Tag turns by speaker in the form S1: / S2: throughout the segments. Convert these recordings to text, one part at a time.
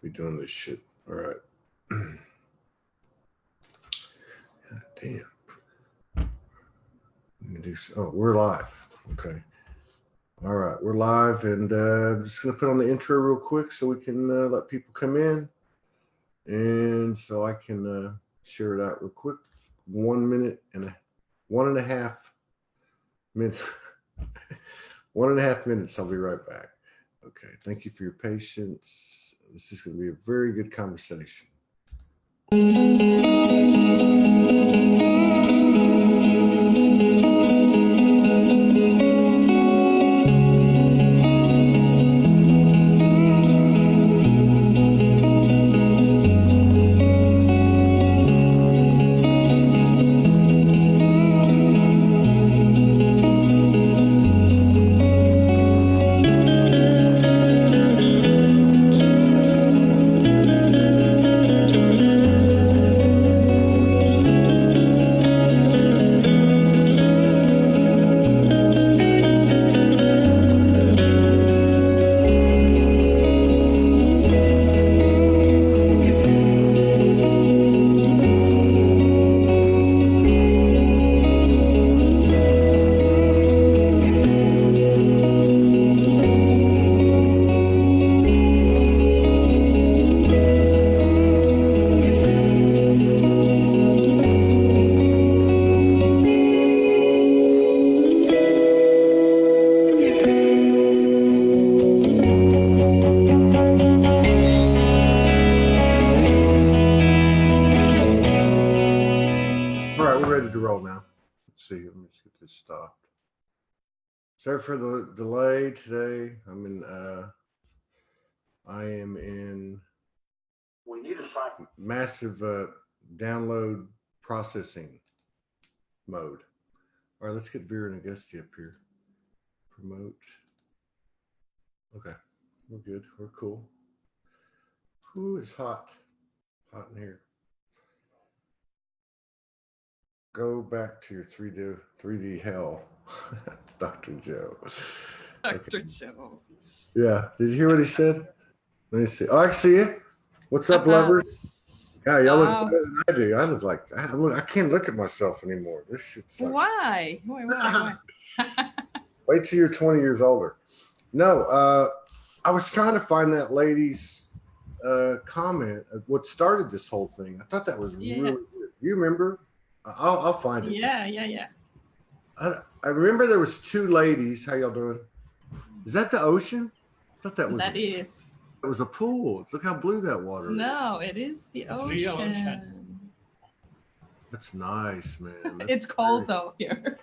S1: Be doing this shit. All right. God damn. Let me do. Oh, we're live. Okay. All right, we're live, and I'm just gonna put on the intro real quick so we can let people come in, and so I can share it out real quick. 1 minute and 1.5 minutes. 1.5 minutes. I'll be right back. Okay. Thank you for your patience. This is going to be a very good conversation. Stopped. Sorry for the delay today. I am in massive download processing mode. All right, let's get Vera and Agusti up here. Promote. Okay, we're good. We're cool. Ooh, it's hot. Hot in here. Go back to your 3D hell, Dr. Joe.
S2: Dr. Joe.
S1: Yeah. Did you hear what he said? Let me see. Oh, I can see you. What's up, lovers? God, y'all look better than I do. I look like I can't look at myself anymore. This shit's like,
S2: why?
S1: Wait till you're 20 years older. No, I was trying to find that lady's comment of what started this whole thing. I thought that was really good. You remember? I'll find it.
S2: Yeah.
S1: I remember there was two ladies. How y'all doing? Is that the ocean? I thought that was.
S2: It
S1: was a pool. Look how blue that water is.
S2: No, it is the ocean.
S1: That's nice, man.
S2: It's cold though here.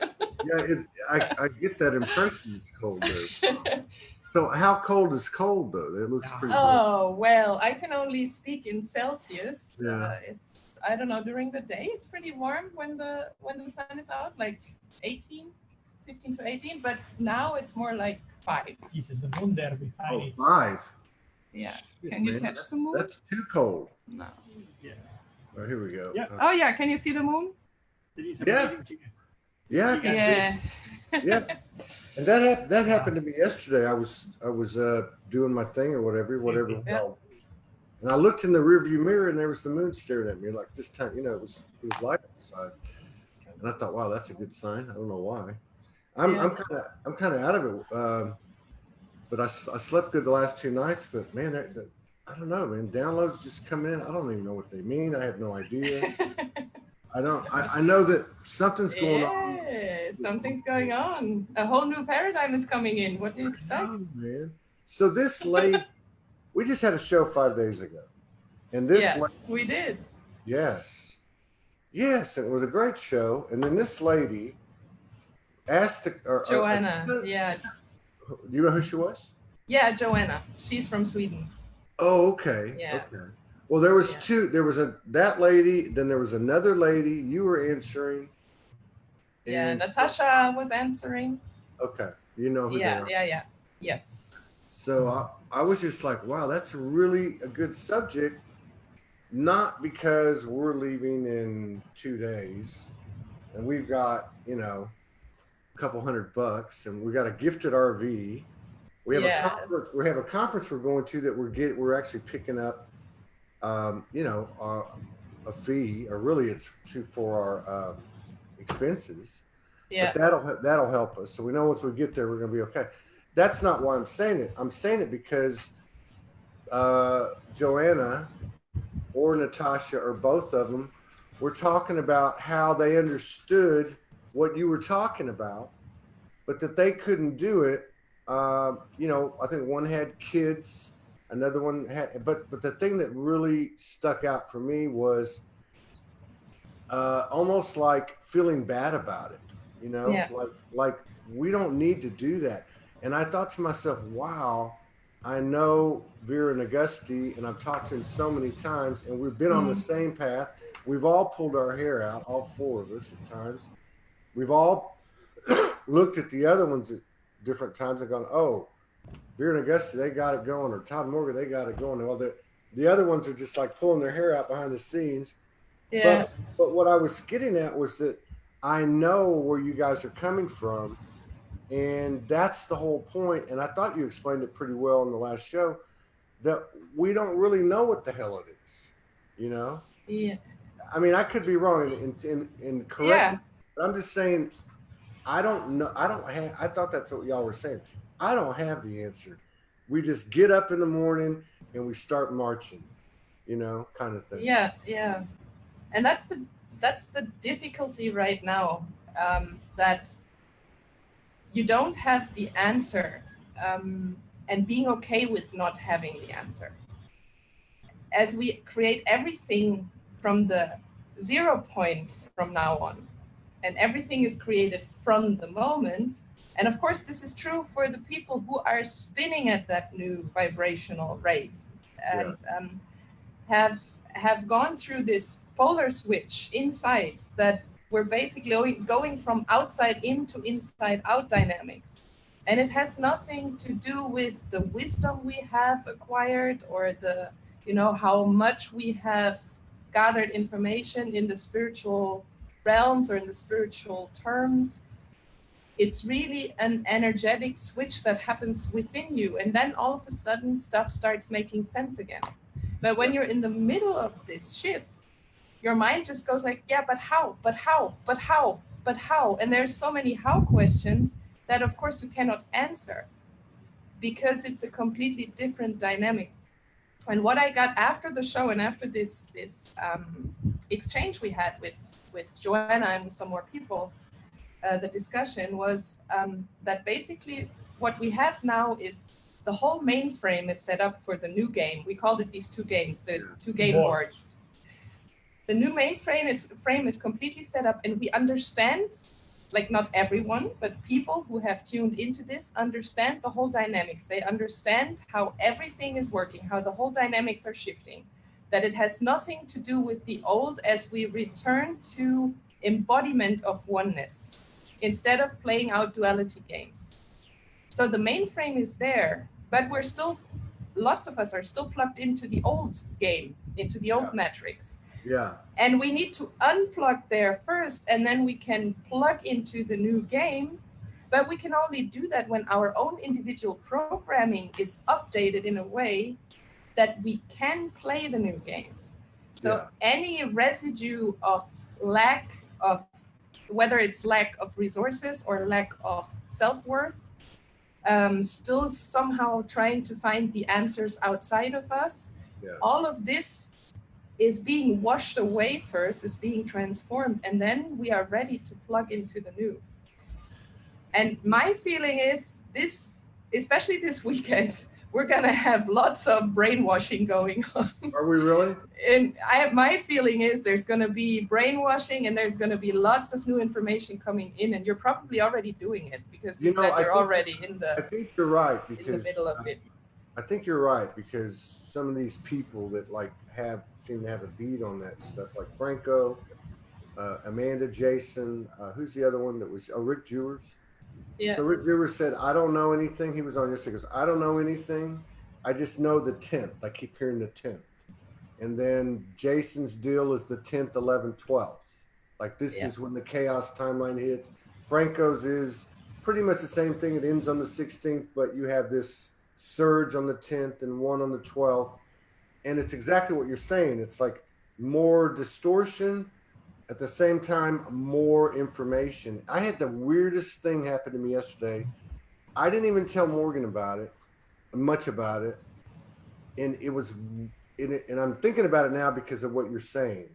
S1: Yeah, I get that impression it's cold there. So how cold is cold though? It looks pretty.
S2: Oh well, I can only speak in Celsius. It's I don't know, during the day it's pretty warm when the sun is out, like 15 to 18. But now it's more like 5.
S3: Jesus, the moon there behind.
S1: Oh, 5.
S2: Yeah. Shit, can you catch the moon?
S1: That's too cold.
S2: No.
S3: Yeah.
S1: Oh, here we go.
S3: Yeah.
S2: Oh yeah, can you see the moon?
S1: Yeah. Yeah. Yeah. And that happened to me yesterday. I was doing my thing or whatever. And I looked in the rearview mirror and there was the moon staring at me like this time. It was light outside. And I thought, wow, that's a good sign. I don't know why. I'm kind of out of it. But I slept good the last 2 nights. But man, I don't know, man. Downloads just come in. I don't even know what they mean. I have no idea. I know that something's going on.
S2: Yeah, something's going on. A whole new paradigm is coming in. What do you expect?
S1: Oh, man. So this lady, we just had a show 5 days ago. And this
S2: we did.
S1: Yes. Yes, it was a great show. And then this lady asked
S2: Joanna,
S1: you know who she was?
S2: Yeah, Joanna. She's from Sweden.
S1: Oh, okay.
S2: Yeah.
S1: Okay. Well, there was two. There was that lady. Then there was another lady. You were answering.
S2: Yeah, Natasha was answering.
S1: Okay, you know who they are.
S2: Yeah. Yes.
S1: So I was just like, wow, that's really a good subject. Not because we're leaving in 2 days, and we've got a couple $100, and we got a gifted RV, We have a
S2: Yes.
S1: conference. We have a conference we're going to that we're actually picking up, you know, a fee, or really it's for our expenses.
S2: Yeah.
S1: But that'll help us. So we know once we get there, we're going to be okay. That's not why I'm saying it. I'm saying it because Joanna or Natasha or both of them were talking about how they understood what you were talking about, but that they couldn't do it. You know, I think one had kids, another one had, but the thing that really stuck out for me was almost like feeling bad about it. You know,
S2: Yeah.
S1: like we don't need to do that. And I thought to myself, wow, I know Vera and Agusti, and I've talked to him so many times, and we've been on the same path. We've all pulled our hair out, all four of us at times. We've all looked at the other ones at different times and gone, oh, Vera and Agusti, they got it going, or Todd Morgan, they got it going. Well, the other ones are just like pulling their hair out behind the scenes.
S2: Yeah.
S1: But what I was getting at was that I know where you guys are coming from, and that's the whole point. And I thought you explained it pretty well in the last show, that we don't really know what the hell it is, you know?
S2: Yeah.
S1: I mean, I could be wrong in correct,
S2: Yeah.
S1: but I'm just saying, I don't know. I don't have, I thought that's what y'all were saying. I don't have the answer. We just get up in the morning and we start marching, you know, kind of thing.
S2: Yeah. Yeah. And that's the difficulty right now, that you don't have the answer, and being okay with not having the answer. As we create everything from the 0 point from now on, and everything is created from the moment. And of course, this is true for the people who are spinning at that new vibrational rate, and have gone through this polar switch inside, that we're basically going from outside in to inside out dynamics. And it has nothing to do with the wisdom we have acquired, or the, you know, how much we have gathered information in the spiritual realms or in the spiritual terms. It's really an energetic switch that happens within you. And then all of a sudden stuff starts making sense again. But when you're in the middle of this shift, your mind just goes like, yeah, but how, but how, but how, but how? And there's so many how questions that of course you cannot answer, because it's a completely different dynamic. And what I got after the show, and after this exchange we had with Joanna and some more people, the discussion was that basically what we have now is the whole mainframe is set up for the new game. We called it these two games, the two game boards. The new mainframe is completely set up, and we understand, like not everyone, but people who have tuned into this understand the whole dynamics. They understand how everything is working, how the whole dynamics are shifting, that it has nothing to do with the old, as we return to embodiment of oneness instead of playing out duality games. So the mainframe is there, but we're still, lots of us are still plugged into the old game, into the old matrix.
S1: Yeah.
S2: And we need to unplug there first, and then we can plug into the new game. But we can only do that when our own individual programming is updated in a way that we can play the new game. So any residue of lack of, whether it's lack of resources or lack of self-worth, still somehow trying to find the answers outside of us, all of this is being washed away first, is being transformed, and then we are ready to plug into the new. And my feeling is this, especially this weekend, we're gonna have lots of brainwashing going on.
S1: Are we really?
S2: And my feeling is there's gonna be brainwashing, and there's gonna be lots of new information coming in, and you're probably already doing it, because you said you're already in the.
S1: I think you're right, because
S2: in the middle of it.
S1: I think you're right, because some of these people that like seem to have a beat on that stuff, like Franco, Amanda, Jason, who's the other one that was? Oh, Rick Jewers.
S2: Yeah.
S1: So Rick Jewers said, "I don't know anything." He was on yesterday. He goes, "I don't know anything. I just know the 10th. I keep hearing the 10th." And then Jason's deal is the 10th, 11th, 12th. Like this is when the chaos timeline hits. Franco's is pretty much the same thing. It ends on the 16th, but you have this surge on the 10th and one on the 12th. And it's exactly what you're saying. It's like more distortion, at the same time, more information. I had the weirdest thing happen to me yesterday. I didn't even tell Morgan about it, much about it. And it was, and I'm thinking about it now because of what you're saying.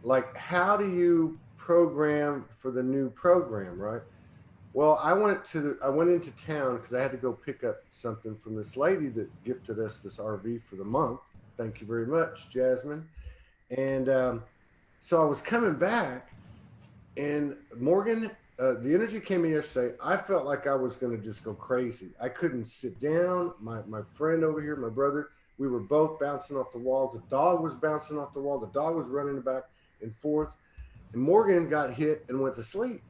S1: Like, how do you program for the new program, right? Well, I went into town because I had to go pick up something from this lady that gifted us this RV for the month. Thank you very much, Jasmine. And so I was coming back, and Morgan, the energy came in yesterday. I felt like I was going to just go crazy. I couldn't sit down. My friend over here, my brother, we were both bouncing off the walls. The dog was bouncing off the wall. The dog was running back and forth. And Morgan got hit and went to sleep,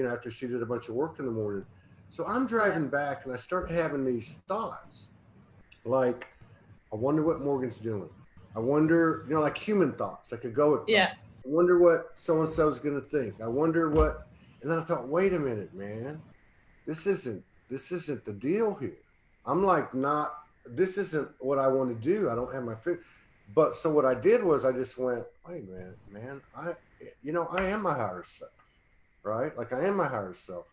S1: after she did a bunch of work in the morning. So I'm driving back, and I start having these thoughts like, I wonder what Morgan's doing. I wonder, like human thoughts, like egoic thoughts.
S2: Yeah.
S1: I wonder what so-and-so is going to think. I wonder what, and then I thought, wait a minute, man, this isn't the deal here. I'm like, this isn't what I want to do. I don't have my fit. But so what I did was I just went, wait a minute, man, I am my higher self, right? Like I am my higher self,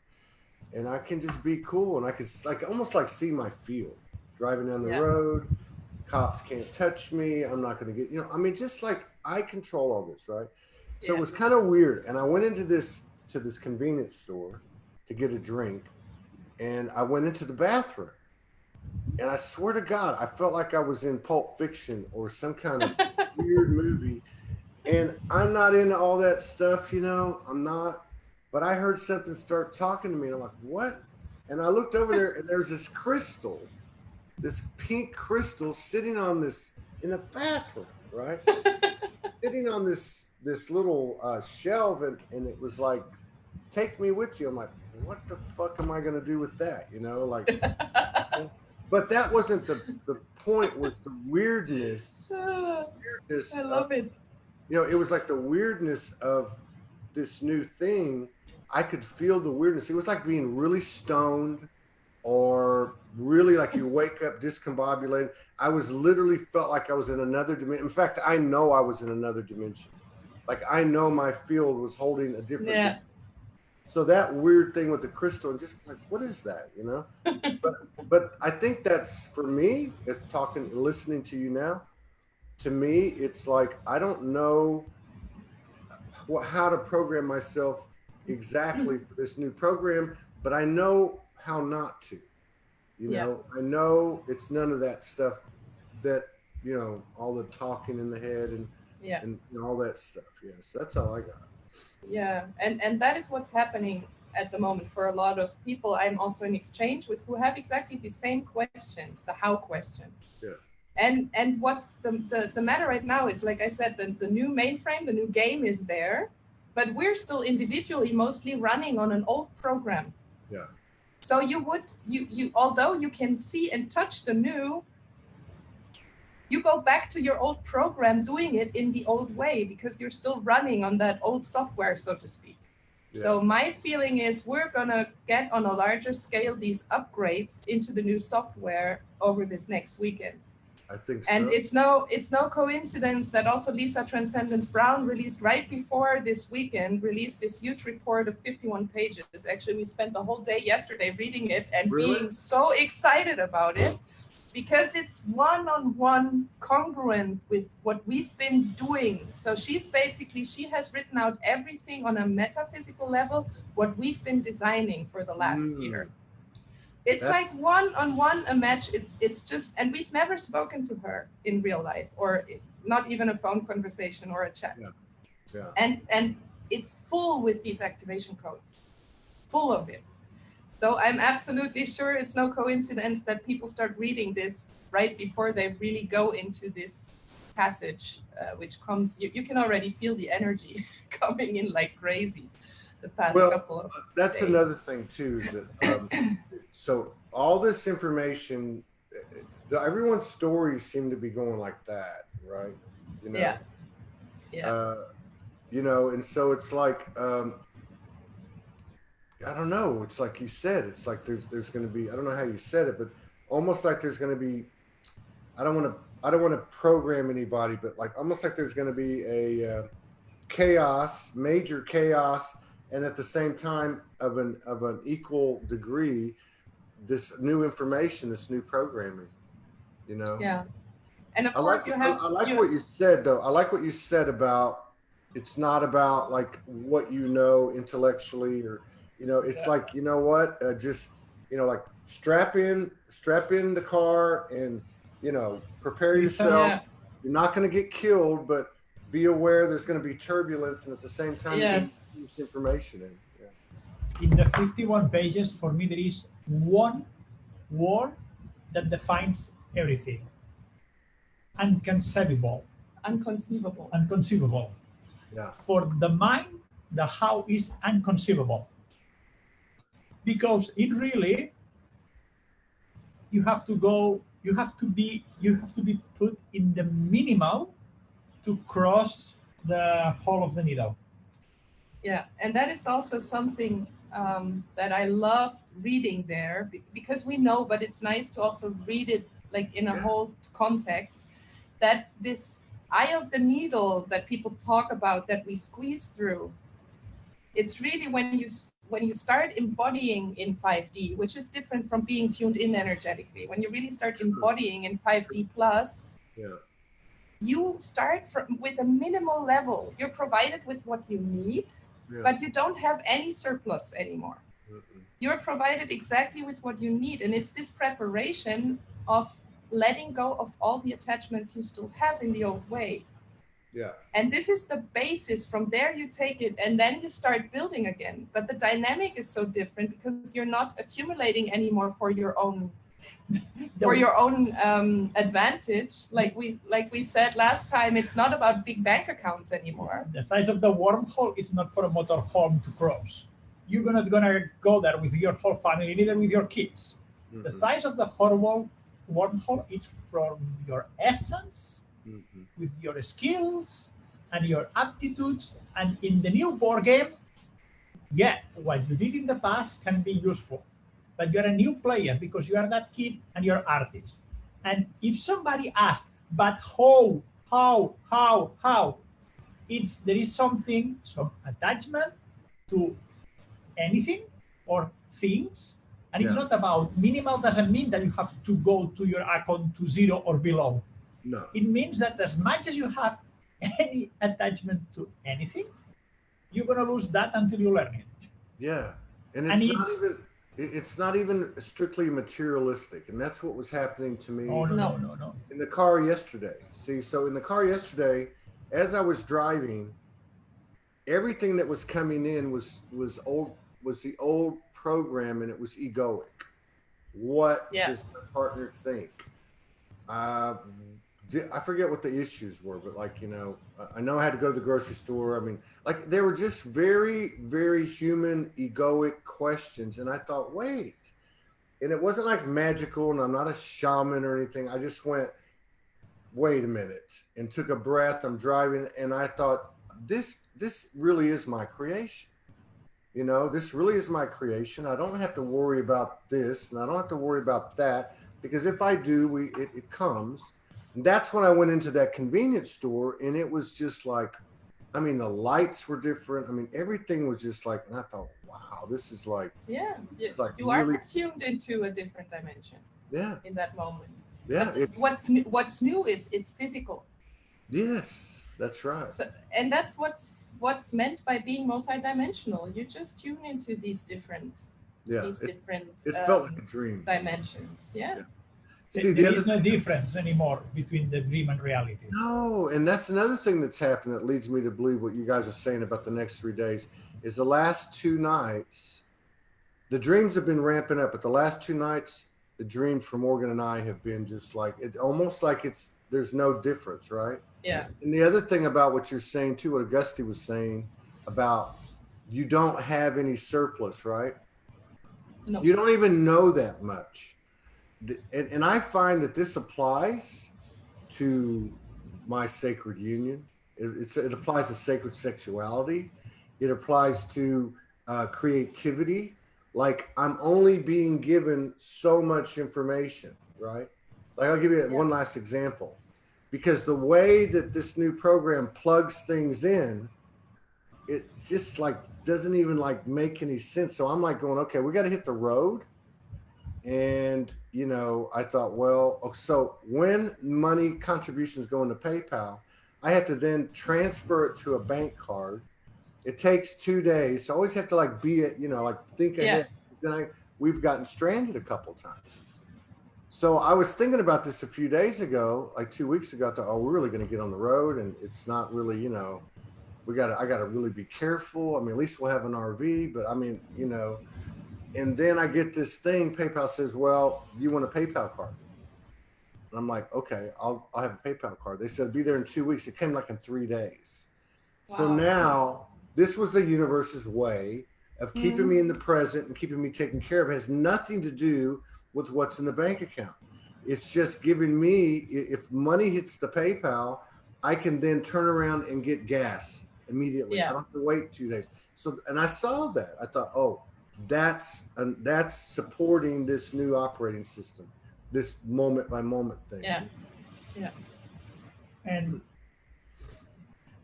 S1: and I can just be cool, and I can almost like see my field driving down the road. Cops can't touch me. I'm not going to get, just like I control all this, right? So it was kind of weird. And I went into this convenience store to get a drink, and I went into the bathroom, and I swear to God, I felt like I was in Pulp Fiction or some kind of weird movie. And I'm not into all that stuff, I'm not, but I heard something start talking to me, and I'm like, what? And I looked over there, and there's this crystal, this pink crystal sitting on this in the bathroom, right? Sitting on this little shelf, and it was like, take me with you. I'm like, what the fuck am I gonna do with that? But that wasn't the point. Was the weirdness.
S2: I love it.
S1: It was like the weirdness of this new thing. I could feel the weirdness. It was like being really stoned, or really like you wake up discombobulated. I was literally felt like I was in another dimension. In fact, I know I was in another dimension. Like I know my field was holding a different dimension. So that weird thing with the crystal, and just like, what is that, but I think that's, for me, listening to you now, to me, it's like, I don't know how to program myself exactly for this new program, but I know how not to. I know it's none of that stuff that, all the talking in the head and all that stuff. Yes, that's all I got.
S2: Yeah, and that is what's happening at the moment for a lot of people. I'm also in exchange with who have exactly the same questions, the how questions.
S1: Yeah.
S2: And what's the matter right now is, like I said, the new mainframe, the new game is there, but we're still individually mostly running on an old program.
S1: Yeah.
S2: So you although you can see and touch the new, you go back to your old program doing it in the old way because you're still running on that old software, so to speak. Yeah. So my feeling is we're gonna get on a larger scale these upgrades into the new software over this next weekend.
S1: I think so.
S2: And it's no coincidence that also Lisa Transcendence Brown released right before this weekend, released this huge report of 51 pages. Actually, we spent the whole day yesterday reading it and being so excited about it, because it's one-on-one congruent with what we've been doing. So she has written out everything on a metaphysical level, what we've been designing for the last year. It's like one-on-one a match. It's just, and we've never spoken to her in real life, or not even a phone conversation or a chat.
S1: Yeah.
S2: And it's full with these activation codes, full of it. So I'm absolutely sure it's no coincidence that people start reading this right before they really go into this passage, which comes, you can already feel the energy coming in like crazy the past couple of
S1: that's
S2: days.
S1: Another thing too, is that so all this information, everyone's stories seem to be going like that, right?
S2: Yeah.
S1: And so it's like I don't know. It's like you said. It's like there's going to be. I don't know how you said it, but almost like there's going to be. I don't want to program anybody, but like almost like there's going to be a chaos, major chaos, and at the same time of an equal degree, this new information, this new programming. You know.
S2: Yeah. And of
S1: I like
S2: course you have
S1: I like
S2: you
S1: what you said though. I like what you said about it's not about like what you know intellectually or it's like you know what just like strap in the car and prepare yourself.
S2: yeah.
S1: You're not going to get killed, but be aware there's going to be turbulence, and at the same time you're going to
S2: Yes.
S1: use information in. Yeah.
S3: In the 51 pages, for me, there is one word that defines everything. Unconceivable.
S2: Unconceivable.
S3: Unconceivable.
S1: Yeah.
S3: For the mind, the how is unconceivable. Because it really, you have to be put in the minimal to cross the hole of the needle.
S2: Yeah, and that is also something that I loved reading there because we know, but it's nice to also read it like in a whole context, that this eye of the needle that people talk about that we squeeze through, it's really when you start embodying in 5D, which is different from being tuned in energetically. When you really start embodying in 5D plus, you start with a minimal level. You're provided with what you need, but you don't have any surplus anymore. You're provided exactly with what you need. And it's this preparation of letting go of all the attachments you still have in the old way.
S1: Yeah.
S2: And this is the basis. From there you take it and then you start building again. But the dynamic is so different because you're not accumulating anymore for your own advantage. Like we said last time, it's not about big bank accounts anymore.
S3: The size of the wormhole is not for a motorhome to cross. You're not gonna go there with your whole family, neither with your kids. Mm-hmm. The size of the wormhole is from your essence, with your skills and your aptitudes. And in the new board game, what you did in the past can be useful. But you're a new player because you are that kid and you're artist. And if somebody asks, but how, there is some attachment to anything or things. And it's not about minimal doesn't mean that you have to go to your account to 0 or below.
S1: No.
S3: It means that as much as you have any attachment to anything, you're going to lose that until you learn it.
S1: Yeah. And it's not even strictly materialistic. And that's what was happening to me
S3: No.
S1: in the car yesterday. See, so in the car yesterday, as I was driving, everything that was coming in was the old program, and it was egoic. What does my partner think? I forget what the issues were, but I know I had to go to the grocery store. I mean, like they were just very, very human, egoic questions. And I thought, wait, and it wasn't like magical, and I'm not a shaman or anything. I just went, wait a minute, and took a breath. I'm driving, and I thought, this really is my creation. This really is my creation. I don't have to worry about this, and I don't have to worry about that, because if I do, it comes. And that's when I went into that convenience store, and it was just like, I mean, the lights were different. I mean, everything was just like, and I thought, wow, this is like,
S2: you are tuned into a different dimension.
S1: Yeah.
S2: In that moment.
S1: Yeah.
S2: What's new is it's physical.
S1: Yes, that's right.
S2: So, and that's what's meant by being multidimensional. You just tune into these different.
S1: It felt like a dream.
S2: Dimensions. Yeah.
S3: See, there is no difference anymore between the dream and reality.
S1: No, and that's another thing that's happened that leads me to believe what you guys are saying about the next 3 days is the last 2 nights, the dreams have been ramping up, but the last 2 nights, the dreams for Morgan and I have been just like, it almost like there's no difference, right?
S2: Yeah.
S1: And the other thing about what you're saying too, what Agusti was saying about you don't have any surplus, right?
S2: No.
S1: You don't even know that much. And I find that this applies to my sacred union. It applies to sacred sexuality. It applies to creativity. Like I'm only being given so much information, right? Like I'll give you one last example, because the way that this new program plugs things in, it just like doesn't even like make any sense. So I'm like going, okay, we got to hit the road. And you know, I thought, well, so when money contributions go into PayPal, I have to then transfer it to a bank card. It takes 2 days. So I always have to like be it, you know, like think
S2: Yeah.
S1: ahead. Then we've gotten stranded a couple times. So I was thinking about this a few days ago, like 2 weeks ago. I thought, oh, we're really going to get on the road, and it's not really, you know, I got to really be careful. I mean, at least we'll have an RV, but I mean, you know, and then I get this thing. PayPal says, well, do you want a PayPal card? And I'm like, okay, I'll have a PayPal card. They said, be there in 2 weeks. It came like in 3 days. So
S2: Wow.
S1: now this was the universe's way of keeping me in the present and keeping me taken care of. It has nothing to do with what's in the bank account. It's just giving me, if money hits the PayPal, I can then turn around and get gas immediately.
S2: Yeah.
S1: I don't have to wait 2 days. So, and I saw that. I thought, oh, that's supporting this new operating system, this moment by moment thing.
S2: Yeah. Yeah.
S3: And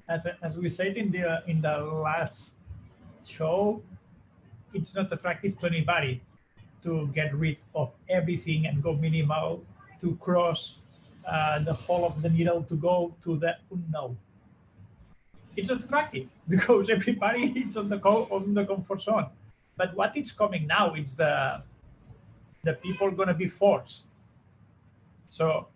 S3: as we said in the last show, it's not attractive to anybody to get rid of everything and go minimal, to cross the hole of the needle to go to the unknown. It's not attractive because everybody is on the comfort zone. But what is coming now is the people going to be forced. So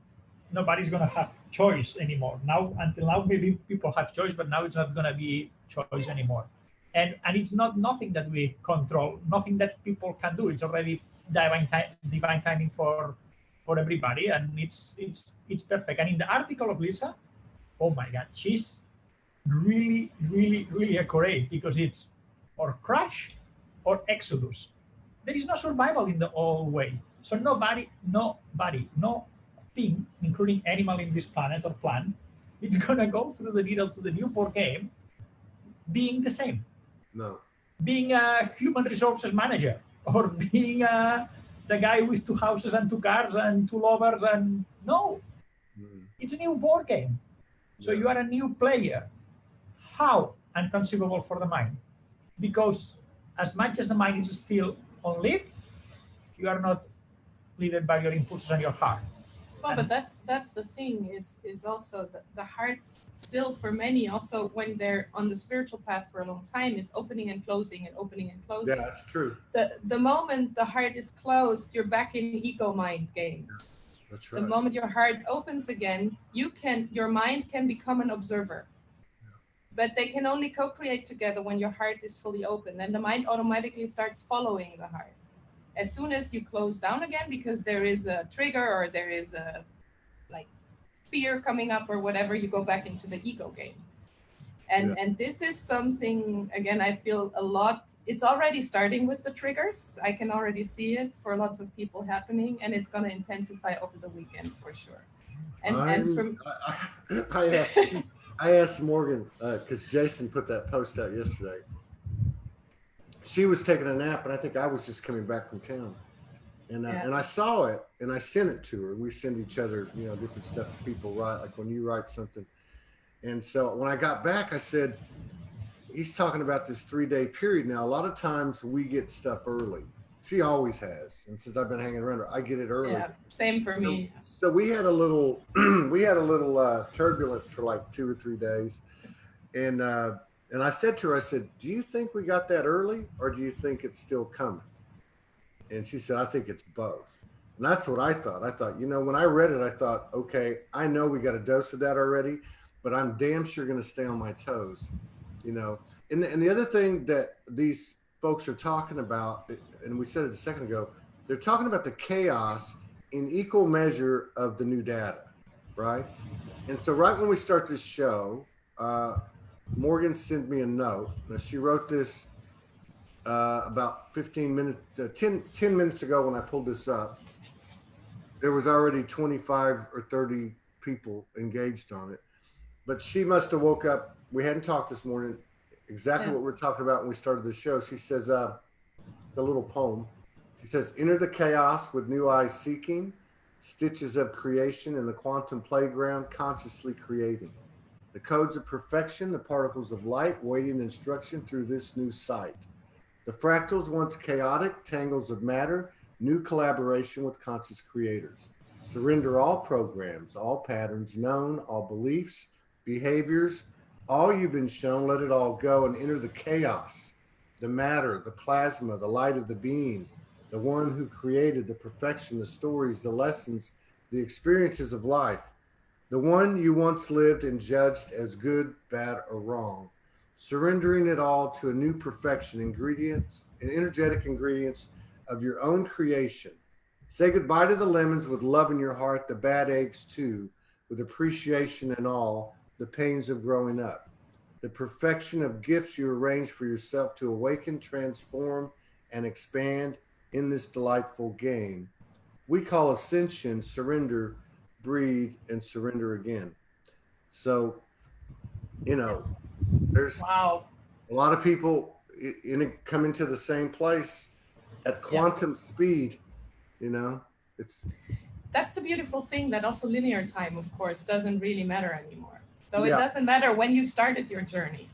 S3: nobody's going to have choice anymore. Now, until now, maybe people have choice, but now it's not going to be choice anymore. And it's not nothing that we control, nothing that people can do. It's already divine timing for everybody, and it's perfect. And in the article of Lisa, oh my God, she's really, really, really accurate, because it's or crash or exodus. There is no survival in the old way. So nobody, no thing, including animal in this planet or plant, it's gonna go through the needle to the new board game being the same.
S1: No.
S3: Being a human resources manager, or being the guy with 2 houses and 2 cars and 2 lovers, and no, it's a new board game. So you are a new player. How? Unconceivable for the mind. Because as much as the mind is still on lead, you are not led by your impulses and your heart.
S2: Well, but that's the thing is also the heart still for many, also when they're on the spiritual path for a long time, is opening and closing and opening and closing.
S1: Yeah, that's true.
S2: The moment the heart is closed, you're back in ego mind games.
S1: That's
S2: So
S1: right.
S2: the moment your heart opens again, your mind can become an observer. But they can only co-create together when your heart is fully open. Then the mind automatically starts following the heart. As soon as you close down again, because there is a trigger or there is a like fear coming up or whatever, you go back into the ego game. And this is something, again, I feel a lot, it's already starting with the triggers. I can already see it for lots of people happening, and it's going to intensify over the weekend for sure.
S1: I asked Morgan, because Jason put that post out yesterday. She was taking a nap, and I think I was just coming back from town. And I saw it, and I sent it to her. We send each other, you know, different stuff people write, like when you write something. And so when I got back, I said, he's talking about this 3-day period. Now, a lot of times we get stuff early. She always has. And since I've been hanging around her, I get it early.
S2: Yeah, same for me.
S1: So we had a little, turbulence for like 2 or 3 days. And I said to her, I said, do you think we got that early, or do you think it's still coming? And she said, I think it's both. And that's what I thought. I thought, you know, when I read it, I thought, okay, I know we got a dose of that already, but I'm damn sure going to stay on my toes, you know. And the other thing that these folks are talking about, and we said it a second ago, they're talking about the chaos in equal measure of the new data, right? And so right when we start this show, Morgan sent me a note. Now, she wrote this about 10 minutes ago when I pulled this up. There was already 25 or 30 people engaged on it. But she must have woke up. We hadn't talked this morning. exactly what we're talking about when we started the show. She says, the little poem. She says, enter the chaos with new eyes seeking, stitches of creation in the quantum playground, consciously creating. The codes of perfection, the particles of light, waiting instruction through this new sight. The fractals, once chaotic, tangles of matter, new collaboration with conscious creators. Surrender all programs, all patterns known, all beliefs, behaviors, all you've been shown, let it all go and enter the chaos, the matter, the plasma, the light of the being, the one who created the perfection, the stories, the lessons, the experiences of life, the one you once lived and judged as good, bad, or wrong, surrendering it all to a new perfection, ingredients and energetic ingredients of your own creation. Say goodbye to the lemons with love in your heart, the bad eggs too, with appreciation and all, the pains of growing up, the perfection of gifts you arrange for yourself to awaken, transform, and expand in this delightful game. We call ascension, surrender, breathe, and surrender again. So, there's
S2: Wow.
S1: a lot of people coming to the same place at quantum speed. It's
S2: That's the beautiful thing, that also linear time, of course, doesn't really matter anymore. So it
S1: Yeah.
S2: doesn't matter when you started your journey.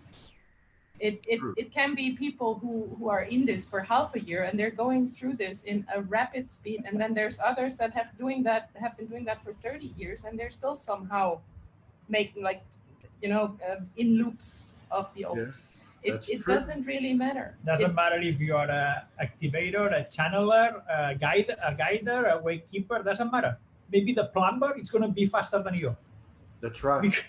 S2: It can be people who are in this for half a year and they're going through this in a rapid speed, and then there's others that have been doing that for 30 years and they're still somehow making in loops of the old.
S1: Yes,
S2: It
S1: that's true.
S2: doesn't really matter.
S3: Doesn't matter if you are a activator, a channeler, a guider, a way keeper. Doesn't matter. Maybe the plumber is going to be faster than you.
S1: That's right.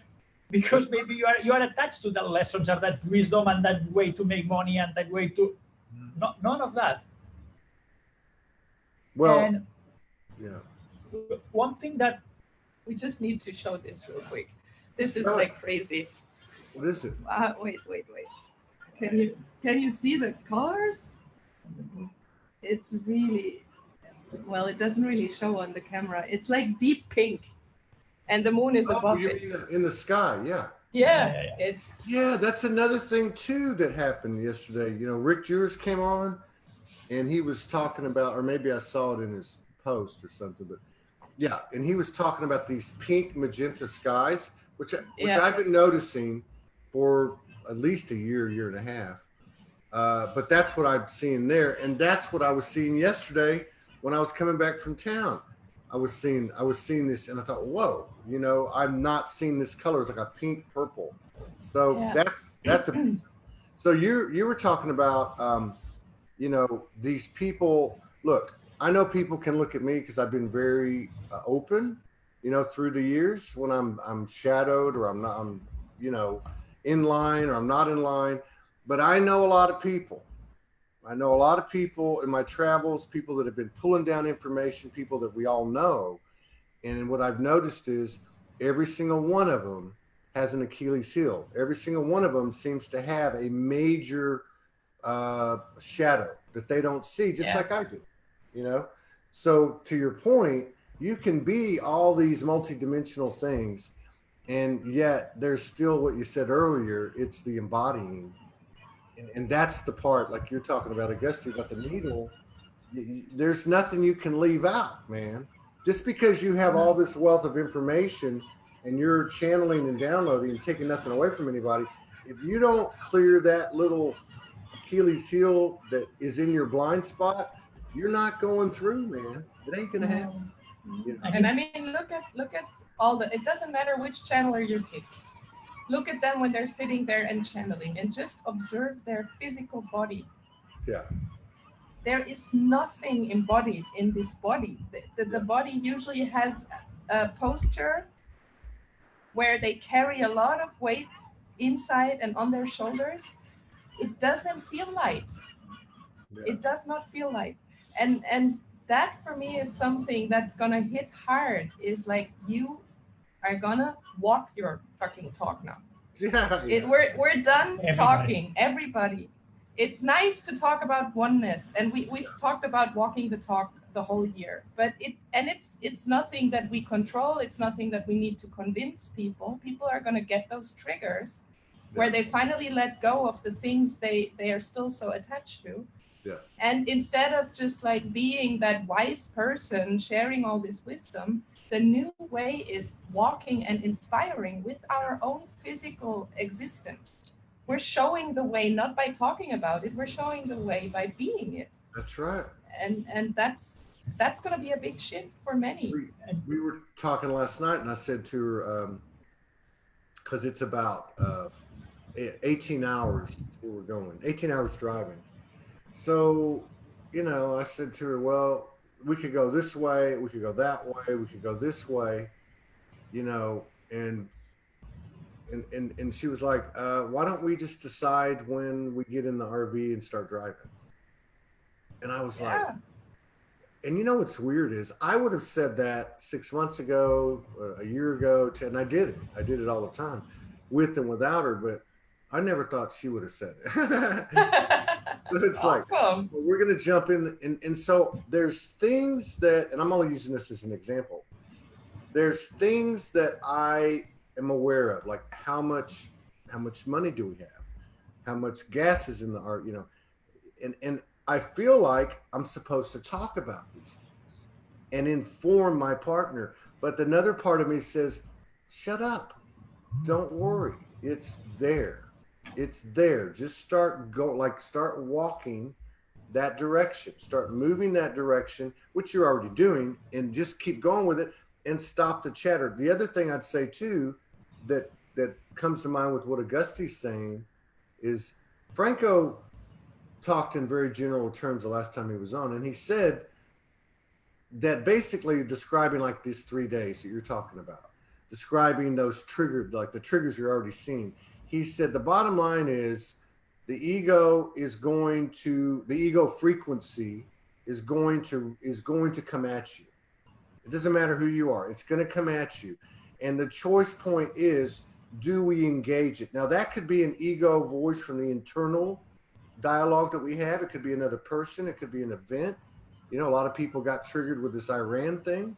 S3: Because maybe you are attached to that lessons or that wisdom and that way to make money and that way to none of that.
S1: Well,
S3: and one thing that
S2: we just need to show this real quick. This is like crazy.
S1: What is it?
S2: Wait. Can you see the colors? It's really, well, it doesn't really show on the camera. It's like deep pink, and the moon is above it.
S1: In the sky, yeah.
S2: Yeah.
S1: That's another thing too that happened yesterday. Rick Jewers came on, and he was talking about, or maybe I saw it in his post or something, but yeah, and he was talking about these pink magenta skies, which I've been noticing for at least a year and a half. But that's what I'm seeing there, and that's what I was seeing yesterday when I was coming back from town. I was seeing this, and I thought, whoa, I've not seen this color. It's like a pink purple. So that's a. So you were talking about, these people. Look, I know people can look at me because I've been very open, through the years when I'm shadowed or I'm not, in line or I'm not in line. But I know a lot of people. I know a lot of people in my travels, people that have been pulling down information, people that we all know. And what I've noticed is every single one of them has an Achilles heel. Every single one of them seems to have a major shadow that they don't see, just like I do, So to your point, you can be all these multidimensional things, and yet there's still what you said earlier, it's the embodying. And that's the part, like you're talking about, Agusti, about the needle. There's nothing you can leave out, man. Just because you have all this wealth of information and you're channeling and downloading and taking nothing away from anybody, if you don't clear that little Achilles heel that is in your blind spot, you're not going through, man. It ain't gonna happen.
S2: And I mean, look at all the. It doesn't matter which channeler you pick. Look at them when they're sitting there and channeling, and just observe their physical body.
S1: Yeah.
S2: There is nothing embodied in this body. The body usually has a posture where they carry a lot of weight inside and on their shoulders. It doesn't feel light. Yeah. It does not feel light. And that for me is something that's gonna hit hard, is like, you are gonna walk your fucking talk now. We're done talking, everybody. It's nice to talk about oneness, and we've talked about walking the talk the whole year, but it's nothing that we control. It's nothing that we need to convince people. People are gonna get those triggers where they finally let go of the things they are still so attached to.
S1: Yeah.
S2: And instead of just like being that wise person sharing all this wisdom, the new way is walking and inspiring with our own physical existence. We're showing the way not by talking about it, we're showing the way by being it.
S1: That's right.
S2: And that's going to be a big shift for many.
S1: We were talking last night, and I said to her, because it's about 18 hours where we're going, 18 hours driving. So, you know, I said to her, well, we could go this way, we could go that way, we could go this way, you know, and she was like, why don't we just decide when we get in the RV and start driving? And I was like, and you know what's weird is I would have said that 6 months ago, a year ago, and I did it. I did it all the time, with and without her, but I never thought she would have said it. So it's awesome. Like, well, we're going to jump in. And so there's things that, and I'm only using this as an example. There's things that I am aware of, like how much money do we have? How much gas is in the art, you know, and I feel like I'm supposed to talk about these things and inform my partner. But another part of me says, shut up. Don't worry. It's there. It's there. Just start walking that direction. Start moving that direction, which you're already doing, and just keep going with it and stop the chatter. The other thing I'd say too, that comes to mind with what Augusti's saying is Franco talked in very general terms the last time he was on, and he said that basically describing like these 3 days that you're talking about, describing those triggered, like the triggers you're already seeing. He said the bottom line is the ego frequency is going to come at you. It doesn't matter who you are, it's going to come at you. And the choice point is, do we engage it? Now that could be an ego voice from the internal dialogue that we have. It could be another person. It could be an event. You know, a lot of people got triggered with this Iran thing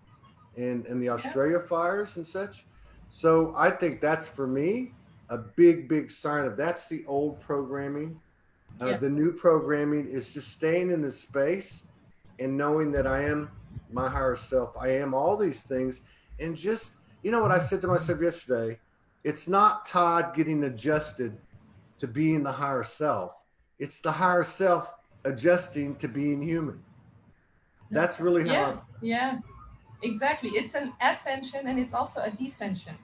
S1: and the Australia fires and such. So I think that's, for me, a big sign of that's the old programming. The new programming is just staying in this space and knowing that I am my higher self. I am all these things. And just, you know what I said to myself yesterday, it's not Todd getting adjusted to being the higher self. It's the higher self adjusting to being human. That's really how I feel.
S2: Yeah, exactly. It's an ascension and it's also a descension.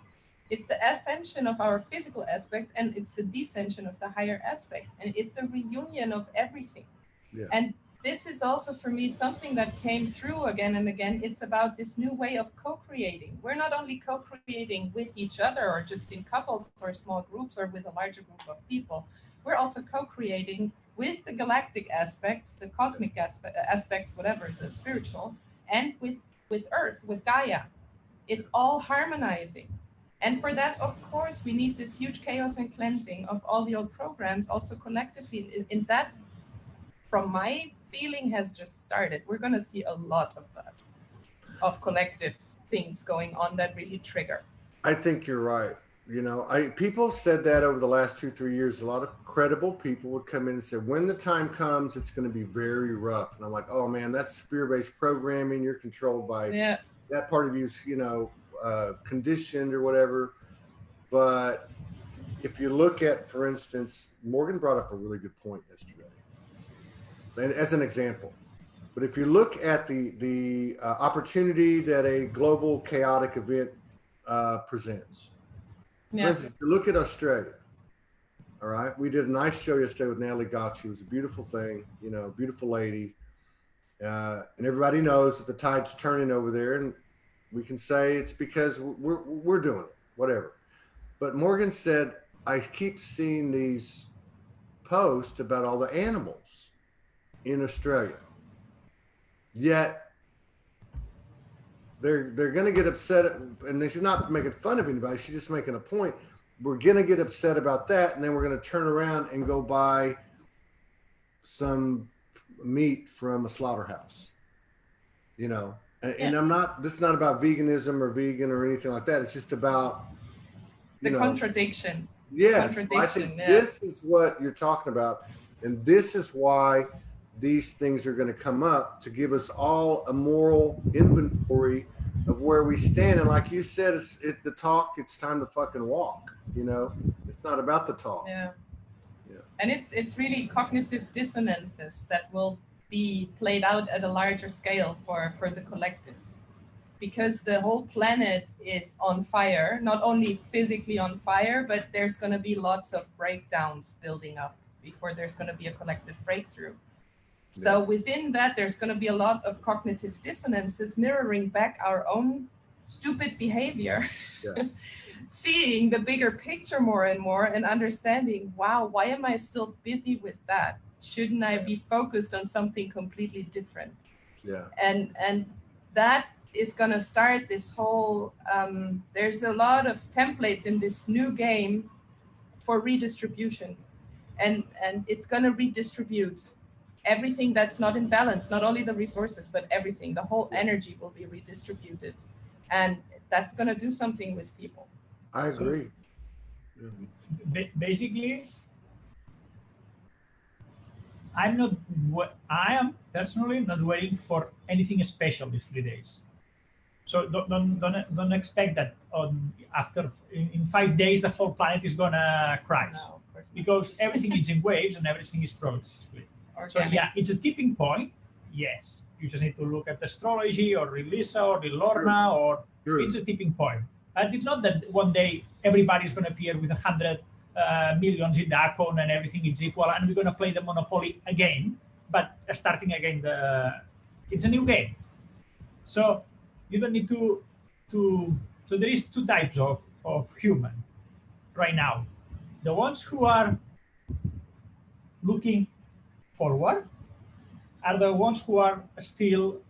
S2: It's the ascension of our physical aspects and it's the descension of the higher aspects. And it's a reunion of everything. Yeah. And this is also for me something that came through again and again. It's about this new way of co-creating. We're not only co-creating with each other or just in couples or small groups or with a larger group of people. We're also co-creating with the galactic aspects, the cosmic aspects, whatever, the spiritual, and with Earth, with Gaia. It's all harmonizing. And for that, of course, we need this huge chaos and cleansing of all the old programs, also collectively. In that, from my feeling, has just started. We're going to see a lot of that, of collective things going on that really trigger.
S1: I think you're right. You know, people said that over the last 2-3 years. A lot of credible people would come in and say, when the time comes, it's going to be very rough. And I'm like, oh man, that's fear-based programming. You're controlled by that part of you's, you know, conditioned or whatever. But if you look at, for instance, Morgan brought up a really good point yesterday, and as an example. But if you look at the opportunity that a global chaotic event presents. For instance, if you look at Australia, all right, we did a nice show yesterday with Natalie Gotch. It was a beautiful thing, you know, beautiful lady. And everybody knows that the tide's turning over there, and we can say it's because we're doing it, whatever. But Morgan said, I keep seeing these posts about all the animals in Australia. Yet they're going to get upset, and she's not making fun of anybody. She's just making a point. We're going to get upset about that, and then we're going to turn around and go buy some meat from a slaughterhouse, you know. And I'm not. This is not about veganism or vegan or anything like that. It's just about
S2: the contradiction.
S1: Yes, I
S2: contradiction.
S1: think this is what you're talking about, and this is why these things are going to come up to give us all a moral inventory of where we stand. And like you said, it's the talk. It's time to fucking walk. You know, it's not about the talk.
S2: Yeah.
S1: Yeah.
S2: And it's really cognitive dissonances that will be played out at a larger scale for the collective, because the whole planet is on fire, not only physically on fire, but there's going to be lots of breakdowns building up before there's going to be a collective breakthrough. So within that, there's going to be a lot of cognitive dissonances mirroring back our own stupid behavior, seeing the bigger picture more and more and understanding, wow, why am I still busy with that? Shouldn't I be focused on something completely different?
S1: Yeah.
S2: And that is going to start this whole, there's a lot of templates in this new game for redistribution. And it's going to redistribute everything that's not in balance, not only the resources, but everything. The whole energy will be redistributed. And that's going to do something with people.
S1: I agree.
S3: Basically, I am personally not waiting for anything special these 3 days. So don't expect that after in 5 days the whole planet is gonna crash.
S2: No, of course not.
S3: Because everything is in waves and everything is progressively. So yeah, it's a tipping point. Yes, you just need to look at astrology or read Lisa or read Lorna, or it's a tipping point. And it's not that one day everybody's going to appear with 100 millions in the account and everything is equal and we're going to play the Monopoly again, but starting again, it's a new game. So you don't need to so there is 2 types of human right now. The ones who are looking forward are the ones who are still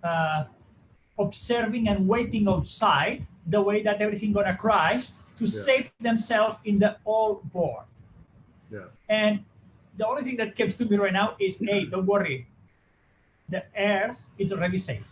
S3: observing and waiting outside the way that everything gonna crash to save themselves in the old board.
S1: Yeah.
S3: And the only thing that comes to me right now is, hey, don't worry, the Earth is already safe.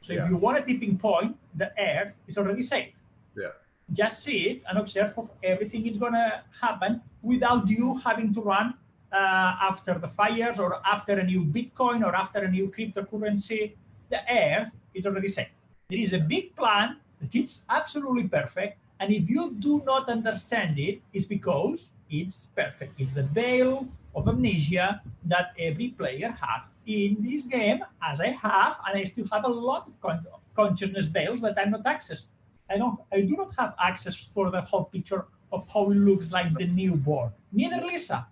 S3: So if you want a tipping point, the Earth is already safe.
S1: Yeah.
S3: Just see it and observe if everything is gonna happen without you having to run after the fires or after a new Bitcoin or after a new cryptocurrency. The Earth is already safe. There is a big plan that is absolutely perfect. And if you do not understand it, it's because it's perfect. It's the veil of amnesia that every player has in this game, as I have, and I still have a lot of consciousness veils that I'm not accessed. I do not have access for the whole picture of how it looks like the new board. Neither Lisa.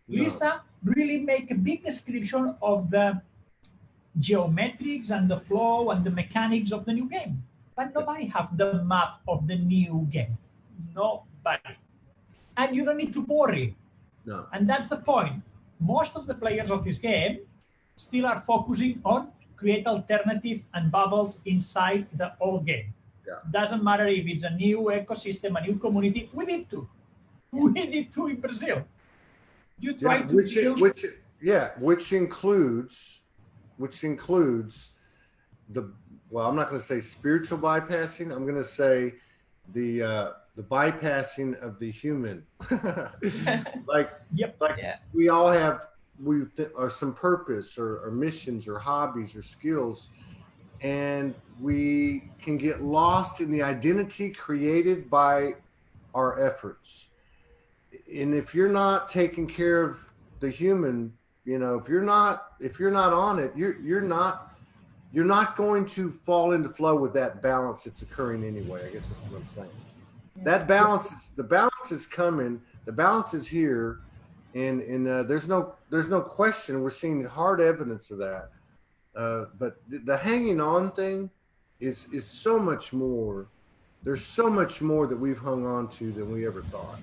S3: No. Lisa really make a big description of the geometrics and the flow and the mechanics of the new game. But nobody have the map of the new game. Nobody. And you don't need to worry.
S1: No.
S3: And that's the point. Most of the players of this game still are focusing on create alternative and bubbles inside the old game.
S1: Yeah.
S3: Doesn't matter if it's a new ecosystem, a new community. We did too. We did too in Brazil. You try to
S1: which includes the, well, I'm not going to say spiritual bypassing. I'm going to say the bypassing of the human. We all have or some purpose or missions or hobbies or skills, and we can get lost in the identity created by our efforts. And if you're not taking care of the human, you know, if you're not on it, you're not going to fall into flow with that balance that's occurring anyway. I guess that's what I'm saying. That balance is coming. The balance is here, and there's no question. We're seeing hard evidence of that. But the hanging on thing is so much more. There's so much more that we've hung on to than we ever thought.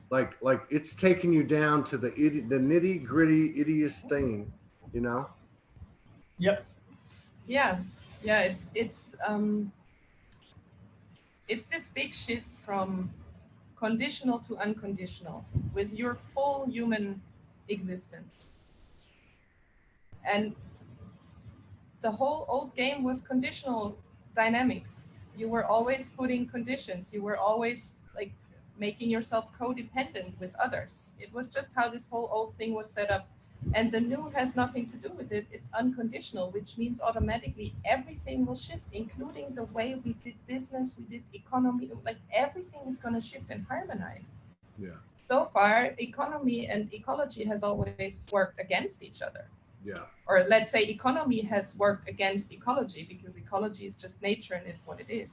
S1: Like it's taking you down to the nitty gritty idiot's thing, you know?
S3: Yep.
S2: Yeah. It's this big shift from conditional to unconditional with your full human existence. And the whole old game was conditional dynamics. You were always putting conditions. You were always like making yourself codependent with others. It was just how this whole old thing was set up. And the new has nothing to do with it. It's unconditional, which means automatically everything will shift, including the way we did business, we did economy, like everything is going to shift and harmonize.
S1: Yeah.
S2: So far, economy and ecology has always worked against each other.
S1: Yeah.
S2: Or let's say economy has worked against ecology because ecology is just nature and is what it is.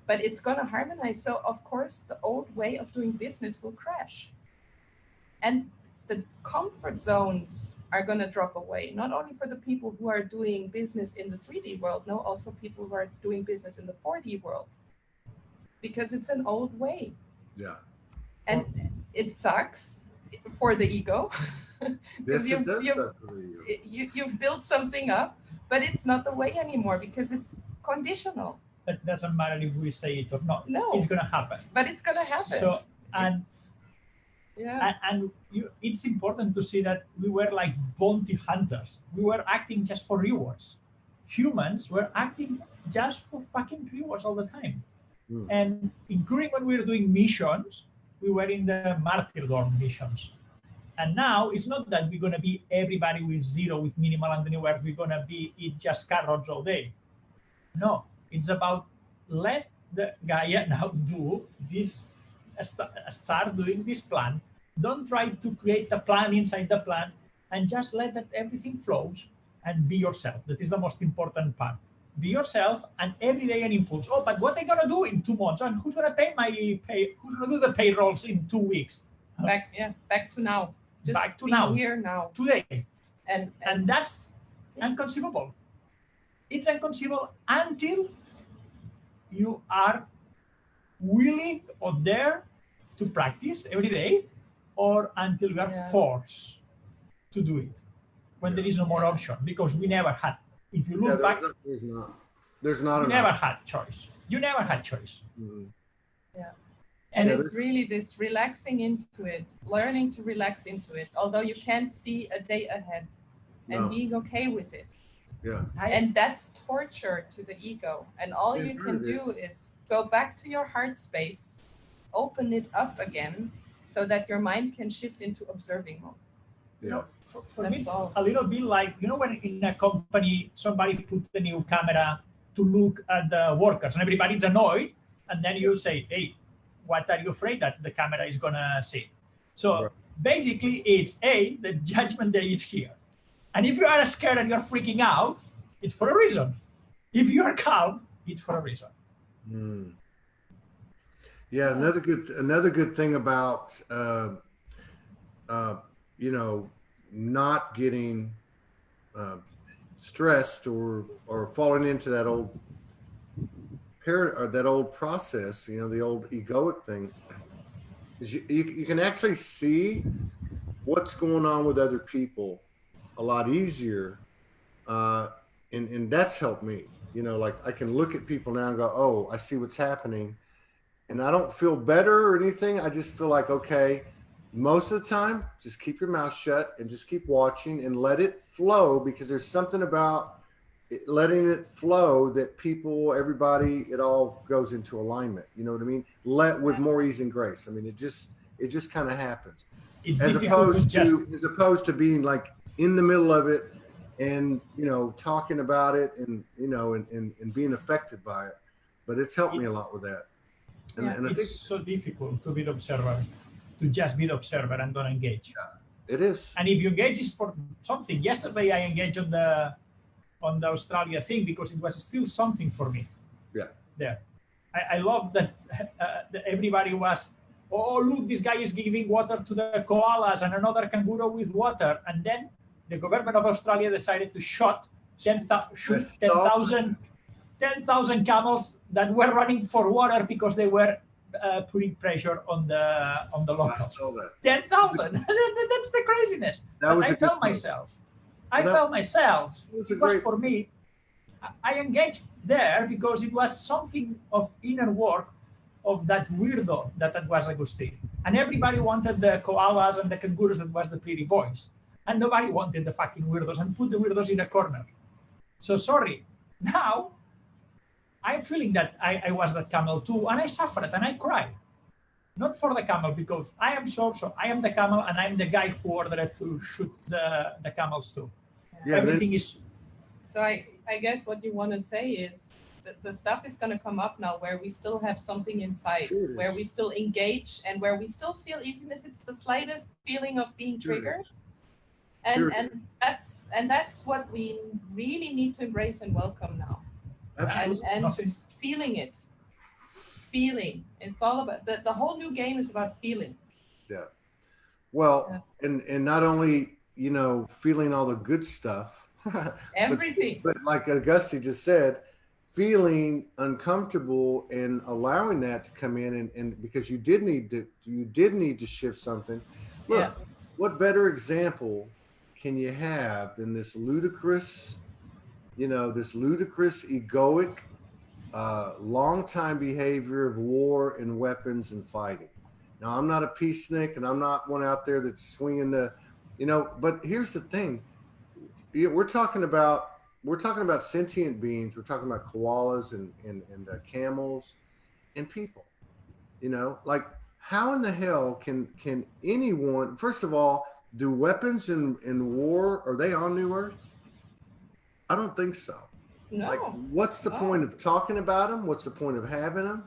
S2: But it's going to harmonize. So of course, the old way of doing business will crash. And the comfort zones are going to drop away, not only for the people who are doing business in the 3D world, no, also people who are doing business in the 4D world, because it's an old way.
S1: Yeah.
S2: And it sucks for the ego.
S1: Yes, it does suck for the ego.
S2: You've built something up, but it's not the way anymore because it's conditional.
S3: It doesn't matter if we say it or not.
S2: No.
S3: It's going to happen.
S2: But it's going to happen.
S3: So, and
S2: yeah.
S3: And it's important to see that we were like bounty hunters. We were acting just for rewards. Humans were acting just for fucking rewards all the time.
S1: Mm.
S3: And including when we were doing missions, we were in the martyrdom missions. And now it's not that we're going to be everybody with zero, with minimal and anywhere. We're going to be eat just carrots all day. No, it's about let the Gaia now do this, start doing this plan. Don't try to create a plan inside the plan, and just let that everything flows and be yourself. That is the most important part. Be yourself, and every day an impulse. Oh, but what am I gonna do in 2 months? And who's gonna pay my pay? Who's gonna do the payrolls in 2 weeks?
S2: Back to now. Just
S3: back to
S2: be
S3: now.
S2: Here now.
S3: Today.
S2: And
S3: that's inconceivable. It's inconceivable until you are willing or dare to practice every day, or until you are forced to do it when there is no more option, because we never had. If you look back,
S1: there's not.
S3: You never had choice. You never had choice.
S1: Mm-hmm.
S2: Yeah. And it's really this relaxing into it, learning to relax into it, although you can't see a day ahead, and being okay with it.
S1: Yeah.
S2: And that's torture to the ego. And all you can do is go back to your heart space, open it up again, so that your mind can shift into observing mode.
S1: Yeah.
S3: For me, it's a little bit like, when in a company, somebody puts a new camera to look at the workers and everybody's annoyed. And then you say, hey, what are you afraid that the camera is going to see? So basically it's the judgment day is here. And if you are scared and you're freaking out, it's for a reason. If you are calm, it's for a reason.
S1: Mm. Yeah, another good thing about not getting stressed or falling into that old process, the old egoic thing, is you can actually see what's going on with other people a lot easier, and that's helped me. Like I can look at people now and go, oh, I see what's happening. And I don't feel better or anything. I just feel like, okay, most of the time, just keep your mouth shut and just keep watching and let it flow, because there's something about letting it flow that everybody, it all goes into alignment. You know what I mean? With more ease and grace. I mean, it just kind of happens. As opposed to being like in the middle of it and, talking about it and, and being affected by it. But it's helped me a lot with that. And
S3: it's so difficult to be the observer, to just be the observer and don't engage.
S1: Yeah, it is.
S3: And if you engage is for something. Yesterday I engaged on the Australia thing because it was still something for me.
S1: Yeah.
S3: There. I love that everybody was, oh, look, this guy is giving water to the koalas and another kangaroo with water. And then the government of Australia decided to shoot 10,000 camels that were running for water because they were putting pressure on the locals. 10,000. That's the craziness. I felt myself. It was for me. I engaged there because it was something of inner work of that weirdo that was Agusti. And everybody wanted the koalas and the kangaroos that was the pretty boys. And nobody wanted the fucking weirdos and put the weirdos in a corner. So sorry. Now, I'm feeling that I was that camel too, and I suffered and I cried. not for the camel, because I am Soul, so I am the camel, and I'm the guy who ordered to shoot the camels too.
S1: Yeah,
S3: Everything is.
S2: So I guess what you want to say is that the stuff is going to come up now where we still have something inside,
S1: Sure
S2: where
S1: is.
S2: we still engage, and where we still feel, even if it's the slightest feeling of being
S1: Sure it
S2: triggered.
S1: is.
S2: And
S1: Sure it
S2: and that's what we really need to embrace and welcome now.
S1: Absolutely.
S2: And
S3: Nothing.
S2: just feeling it. Feeling. It's all about the whole new game is about feeling.
S1: Yeah. Well, and not only, you know, feeling all the good stuff,
S2: Everything.
S1: but like Agusti just said, feeling uncomfortable and allowing that to come in, and because you did need to shift something. Look,
S2: Yeah.
S1: what better example can you have than this ludicrous, egoic, long time behavior of war and weapons and fighting. Now, I'm not a peacenik, and I'm not one out there that's swinging the, But here's the thing: we're talking about sentient beings. We're talking about koalas and camels and people. Like, how in the hell can anyone? First of all, do weapons in war, are they on New Earth? I don't think so.
S2: No.
S1: Like, what's the point of talking about them? What's the point of having them?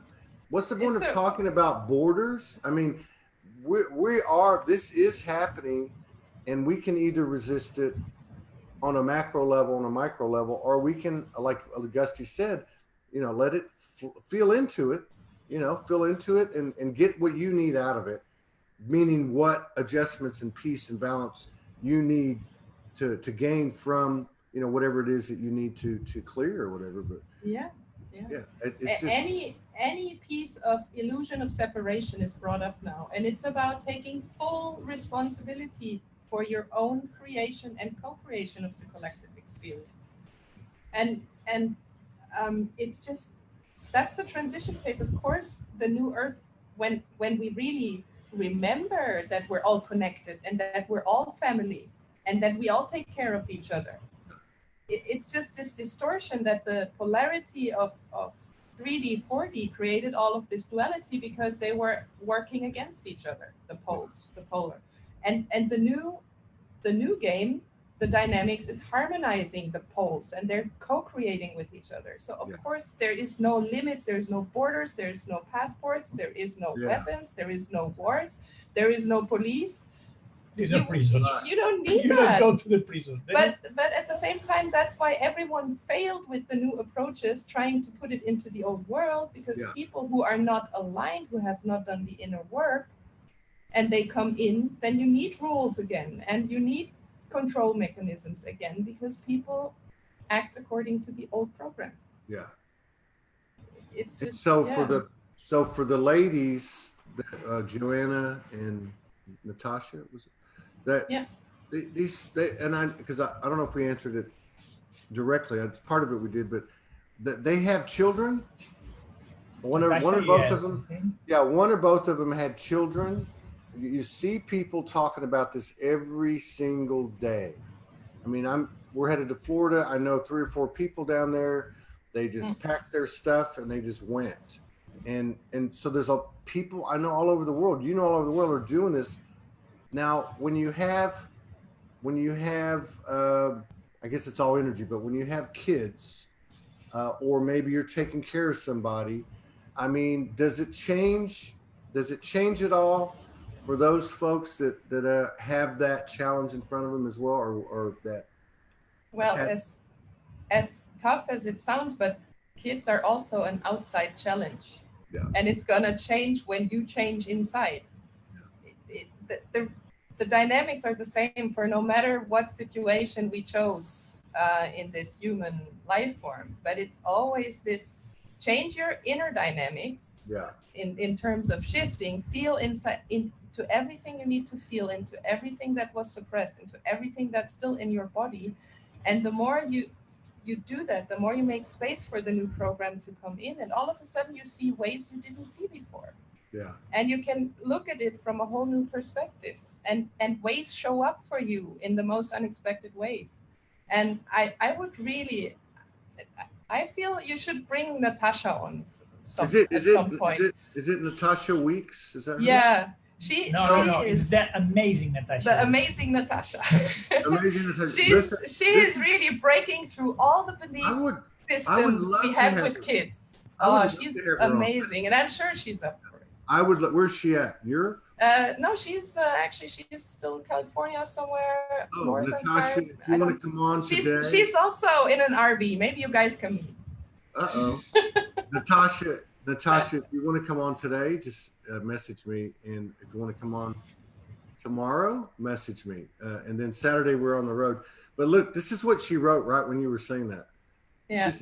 S1: What's the point of talking about borders? I mean, this is happening, and we can either resist it on a macro level, on a micro level, or we can, like Agusti said, let it feel into it, and get what you need out of it, meaning what adjustments and peace and balance you need to gain from, whatever it is that you need to clear or whatever. But it's just,
S2: any piece of illusion of separation is brought up now, and it's about taking full responsibility for your own creation and co-creation of the collective experience. And it's just, that's the transition phase. Of course, the new earth, when we really remember that we're all connected and that we're all family and that we all take care of each other. It's just this distortion that the polarity of 3D, 4D created all of this duality because they were working against each other, the poles, the polar. And the new game, the dynamics is harmonizing the poles, and they're co-creating with each other. So of course there is no limits, there's no borders, there's no passports, there is no weapons, there is no wars, there is no police.
S3: These are prisons.
S2: You don't need
S3: you
S2: that.
S3: don't go to the prison.
S2: But at the same time, that's why everyone failed with the new approaches, trying to put it into the old world, because people who are not aligned, who have not done the inner work, and they come in, then you need rules again, and you need control mechanisms again, because people act according to the old program.
S1: Yeah.
S2: It's just
S1: for the ladies, Joanna and Natasha, was it? Because I don't know if we answered it directly. It's part of it we did, but they have children. One or both of them. Yeah, one or both of them had children. You see people talking about this every single day. I mean, we're headed to Florida. I know 3 or 4 people down there. They just packed their stuff and they just went. And so there's people I know all over the world. All over the world are doing this. Now, when you have, I guess it's all energy, but when you have kids, or maybe you're taking care of somebody, I mean, does it change at all for those folks that have that challenge in front of them as well, or that?
S2: Well, as tough as it sounds, but kids are also an outside challenge.
S1: Yeah.
S2: And it's gonna change when you change inside. The dynamics are the same for no matter what situation we chose in this human life form, but it's always this: change your inner dynamics in terms of shifting, feel inside into everything you need to feel, into everything that was suppressed, into everything that's still in your body. And the more you do that, the more you make space for the new program to come in, and all of a sudden you see ways you didn't see before.
S1: Yeah.
S2: And you can look at it from a whole new perspective, and ways show up for you in the most unexpected ways. And I would really, I feel you should bring Natasha on at some point.
S1: Is it Natasha Weeks? Is that her?
S2: Yeah.
S3: No. It's that amazing Natasha.
S2: The amazing Natasha.
S1: Amazing Natasha.
S2: She is really breaking through all the belief systems we have with kids. Oh, she's amazing, and I'm sure she's up for it.
S1: Where's she at? Europe?
S2: No, she's actually still in California somewhere.
S1: Oh, Natasha, if you want to come on today.
S2: She's also in an RV. Maybe you guys can meet.
S1: Natasha, if you want to come on today, just message me. And if you want to come on tomorrow, message me. And then Saturday we're on the road. But look, this is what she wrote right when you were saying that.
S2: Yeah.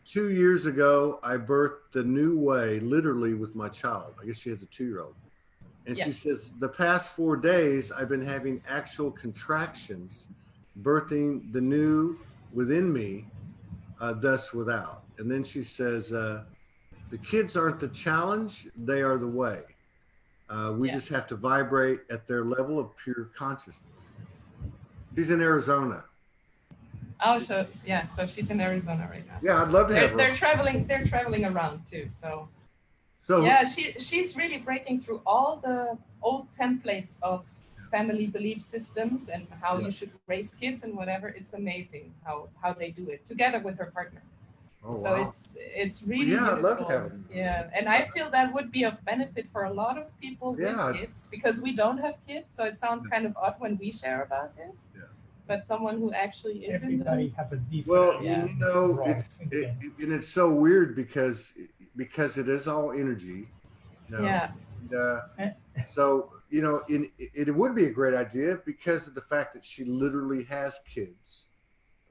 S1: 2 years ago, I birthed the new way, literally with my child. I guess she has a 2-year-old. And she says, the past 4 days, I've been having actual contractions, birthing the new within me, thus without. And then she says, the kids aren't the challenge, they are the way. We just have to vibrate at their level of pure consciousness. She's in Arizona.
S2: Oh, so she's in Arizona right now.
S1: Yeah, I'd love to have her.
S2: They're traveling around too. So yeah, she's really breaking through all the old templates of family belief systems and how you should raise kids and whatever. It's amazing how they do it together with her partner.
S1: Oh,
S2: so
S1: wow.
S2: it's really beautiful.
S1: I'd love to have her.
S2: Yeah, and I feel that would be of benefit for a lot of people with kids, because we don't have kids. So it sounds kind of odd when we share about this. Yeah. But someone who actually is
S3: everybody have a different.
S1: Well, you know, and it's so weird because it is all energy. You know? Yeah. And, so you know, it would be a great idea because of the fact that she literally has kids.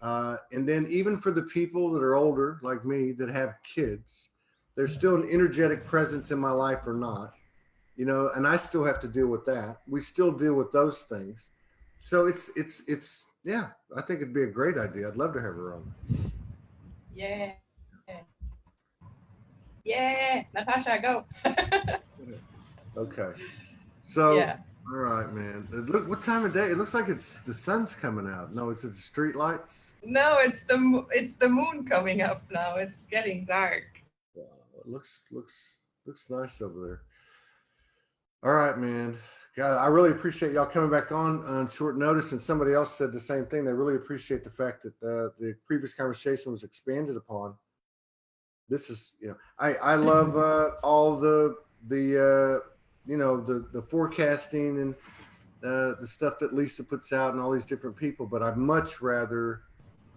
S1: And then even for the people that are older, like me, that have kids, there's still an energetic presence in my life or not, you know, and I still have to deal with that. We still deal with those things. So it's yeah, I think it'd be a great idea. I'd love to have her on.
S2: Yeah. Yeah, Natasha, go.
S1: Okay. So, all right, man. Look, what time of day? It looks like it's the sun's coming out. No, is it the street lights?
S2: No, it's the moon coming up now. It's getting dark.
S1: Wow, it looks nice over there. All right, man. God, I really appreciate y'all coming back on short notice. And somebody else said the same thing. They really appreciate the fact that the previous conversation was expanded upon. This is, you know, I love all the you know, the forecasting and the stuff that Lisa puts out and all these different people, but I'd much rather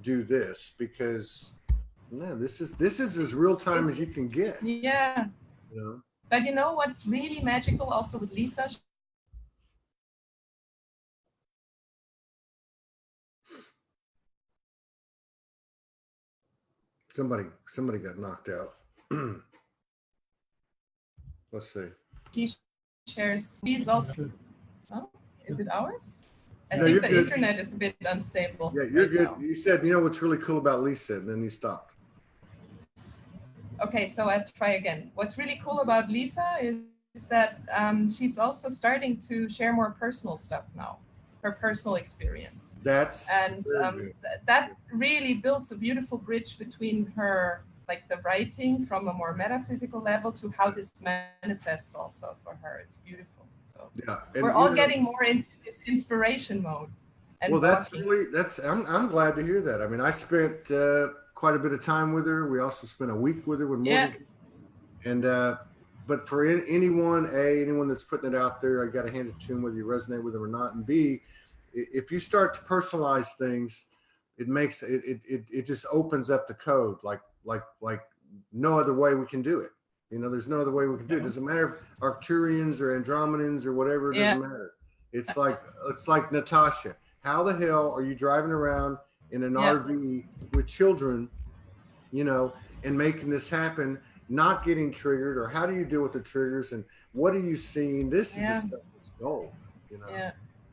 S1: do this because, man, this is as real time as you can get.
S2: Yeah.
S1: You know?
S2: But you know what's really magical also with Lisa?
S1: Somebody got knocked out. Let's see.
S2: She shares. She's also. Oh, is it ours? I
S1: No,
S2: think the
S1: good.
S2: internet is a bit unstable.
S1: Yeah, you're good.
S2: Now.
S1: You said, you know what's really cool about Lisa, and then you stopped.
S2: Okay, so I'll try again. What's really cool about Lisa is that she's also starting to share more personal stuff now, her personal experience. That really builds a beautiful bridge between her, like the writing from a more metaphysical level, to how this manifests also for her. It's beautiful. So
S1: yeah,
S2: we're all getting more into this inspiration mode. And
S1: well, I'm glad to hear that. I mean, I spent quite a bit of time with her. We also spent a week with her with Morgan. Yeah. And but for anyone that's putting it out there, I got to hand it to them whether you resonate with them or not. And B, if you start to personalize things, it makes it just opens up the code like no other way we can do it. You know, there's no other way we can do it. It doesn't matter if Arcturians or Andromedans or whatever, it doesn't matter. It's like Natasha. How the hell are you driving around in an RV with children, you know, and making this happen, not getting triggered, or how do you deal with the triggers, and what are you seeing? This is the stuff that's gold, you know. Yeah.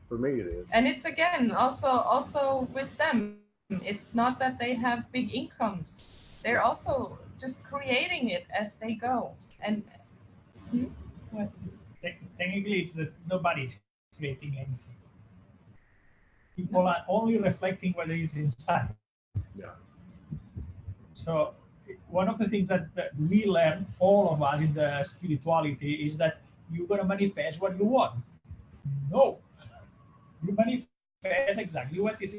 S1: For me it is.
S2: And it's again also with them, it's not that they have big incomes. They're also just creating it as they go. And what?
S3: Technically it's that nobody's creating anything. People are only reflecting what is inside.
S1: Yeah.
S3: So one of the things that we learn, all of us in the spirituality, is that you're going to manifest what you want. No, you manifest exactly what is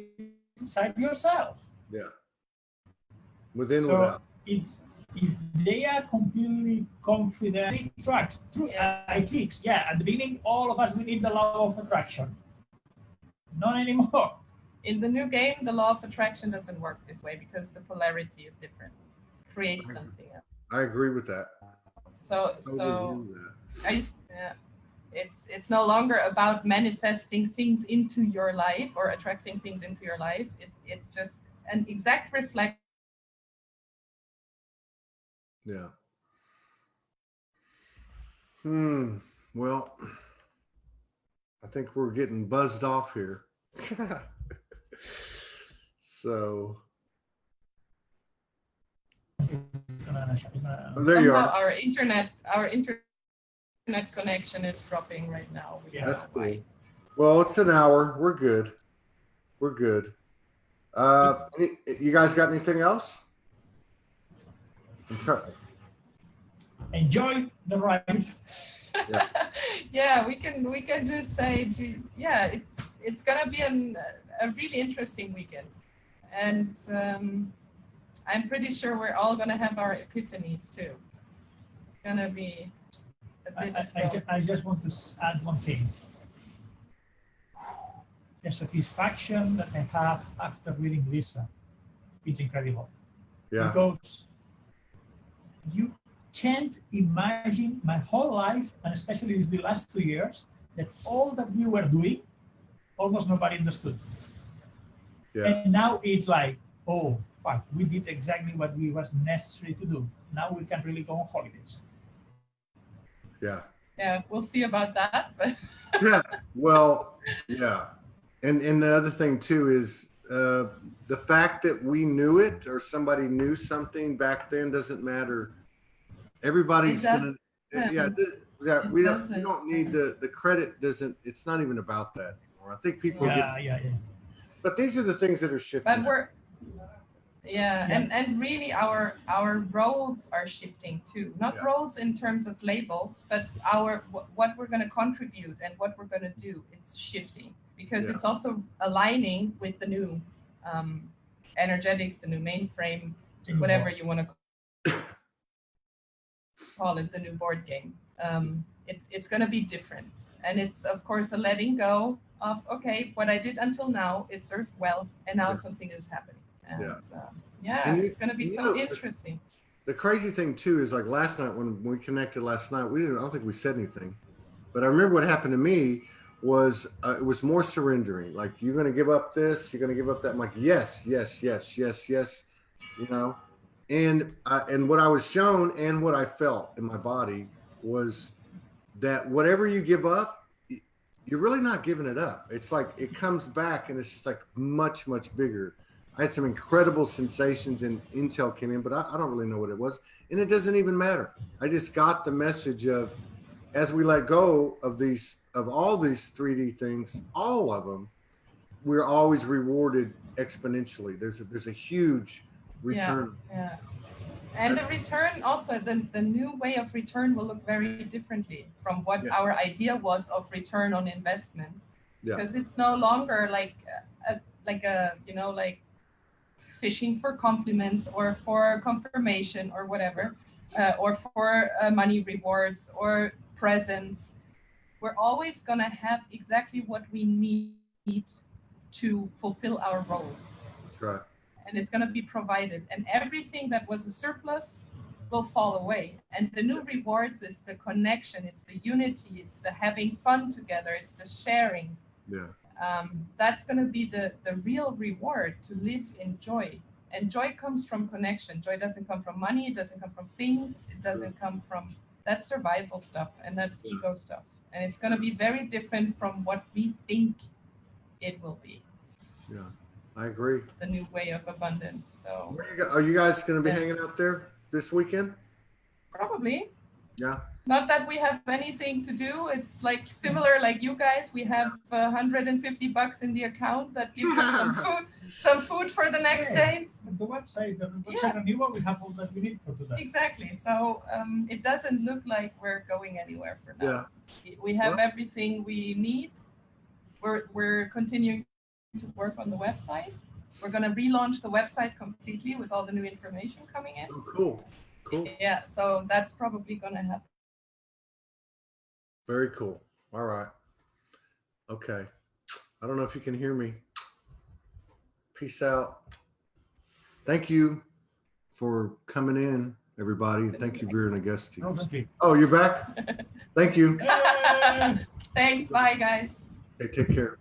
S3: inside yourself.
S1: Yeah. Within,
S3: so
S1: without.
S3: It's, if they are completely confident, tricks. Yeah, at the beginning, all of us, we need the law of attraction. Not anymore.
S2: In the new game, the law of attraction doesn't work this way because the polarity is different. Create something else.
S1: I agree with that.
S2: It's no longer about manifesting things into your life or attracting things into your life. It's just an exact reflection.
S1: Yeah. Well, I think we're getting buzzed off here. So there you are.
S2: Our internet connection is dropping right now.
S1: That's cool. Well, it's an hour. We're good. We're good. You guys got anything else?
S3: Enjoy the ride.
S2: Yeah, we can just say, it's gonna be a really interesting weekend, and I'm pretty sure we're all gonna have our epiphanies too. It's gonna be a bit
S3: I just want to add one thing. The satisfaction that I have after reading Lisa, it's incredible.
S1: Yeah.
S3: Because you can't imagine my whole life, and especially the last 2 years, that all that we were doing, almost nobody understood.
S1: Yeah.
S3: And now it's like, oh, fuck, we did exactly what was necessary to do. Now we can really go on holidays.
S1: Yeah.
S2: Yeah, we'll see about that. But
S1: yeah. Well, yeah. And the other thing too is the fact that we knew it or somebody knew something back then doesn't matter. Everybody's gonna, we don't need the credit. It's not even about that anymore. I think people But these are the things that are shifting.
S2: But and really our roles are shifting too. Not roles in terms of labels, but what we're going to contribute and what we're going to do. It's shifting because it's also aligning with the new energetics, the new mainframe, whatever you want to call it, the new board game. It's going to be different, and it's of course a letting go of what I did until now, it served well, and now something is happening. And, it's going to be so interesting.
S1: The crazy thing too is like last night when we connected last night, I don't think we said anything, but I remember what happened to me was it was more surrendering. Like, you're going to give up this, you're going to give up that. I'm like, yes, yes, yes, yes, yes, you know. And what I was shown and what I felt in my body was that whatever you give up, you're really not giving it up. It's like it comes back and it's just like much, much bigger. I had some incredible sensations and intel came in, but I don't really know what it was. And it doesn't even matter. I just got the message of, as we let go of all these 3D things, all of them, we're always rewarded exponentially. There's a huge return.
S2: Yeah. And the return also, the new way of return will look very differently from what our idea was of return on investment. Because it's no longer like fishing for compliments or for confirmation or whatever, or for money rewards or presents. We're always going to have exactly what we need to fulfill our role.
S1: That's right.
S2: And it's going to be provided. And everything that was a surplus will fall away. And the new rewards is the connection, it's the unity, it's the having fun together, it's the sharing.
S1: Yeah.
S2: That's going to be the real reward, to live in joy. And joy comes from connection. Joy doesn't come from money. It doesn't come from things. It doesn't come from that survival stuff, and that's ego stuff. And it's going to be very different from what we think it will be.
S1: Yeah, I agree.
S2: The new way of abundance. So,
S1: are you guys going to be hanging out there this weekend?
S2: Probably.
S1: Yeah.
S2: Not that we have anything to do. It's like similar, like you guys. We have $150 in the account that gives us some food for the next days.
S3: The website we have all that we need for today.
S2: Exactly. So it doesn't look like we're going anywhere for now. We have everything we need. We're continuing to work on the website. We're going to relaunch the website completely with all the new information coming in.
S1: Oh, cool. Cool.
S2: Yeah. So that's probably going to happen.
S1: Very cool. All right. Okay. I don't know if you can hear me. Peace out. Thank you for coming in, everybody. Thank you, Vera and Agusti. Oh, you're back? Thank you.
S2: Thanks. Bye, guys.
S1: Okay, take care.